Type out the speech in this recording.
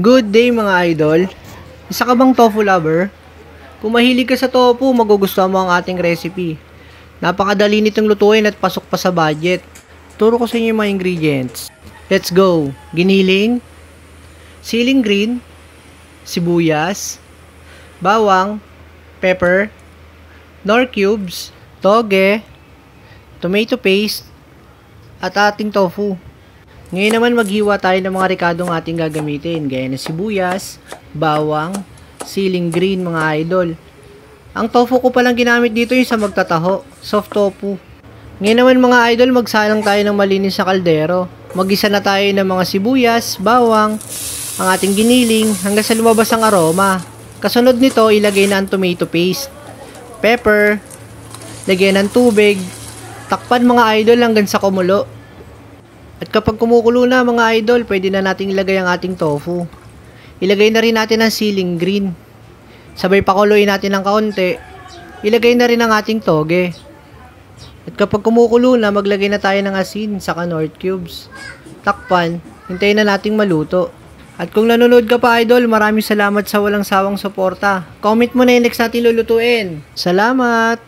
Good day mga idol! Isa ka bang tofu lover? Kung mahilig ka sa tofu, magugustuhan mo ang ating recipe. Napakadali nitong lutuin at pasok pa sa budget. Turo ko sa inyo yung mga ingredients. Let's go! Giniling, siling green, sibuyas, bawang, pepper, nor cubes, toge, tomato paste, at ating tofu. Ngayon naman maghiwa tayo ng mga rikadong ating gagamitin, gaya ng sibuyas, bawang, siling green mga idol. Ang tofu ko palang ginamit dito yung sa magtataho, soft tofu. Ngayon naman mga idol, magsalang tayo ng malinis sa kaldero. Magisa na tayo ng mga sibuyas, bawang, ang ating giniling hanggang sa lumabas ang aroma. Kasunod nito, ilagay na ang tomato paste, pepper, lagyan ng tubig, takpan mga idol hanggang sa kumulo. At kapag kumukulo na mga idol, pwede na nating ilagay ang ating tofu. Ilagay na rin natin ang siling green. Sabay pakuluin natin ng kaunti. Ilagay na rin ang ating toge. At kapag kumukulo na, maglagay na tayo ng asin saka nor cubes. Takpan, hintayin na nating maluto. At kung nanonood ka pa idol, maraming salamat sa walang sawang suporta. Comment mo na yung next natin lulutuin. Salamat!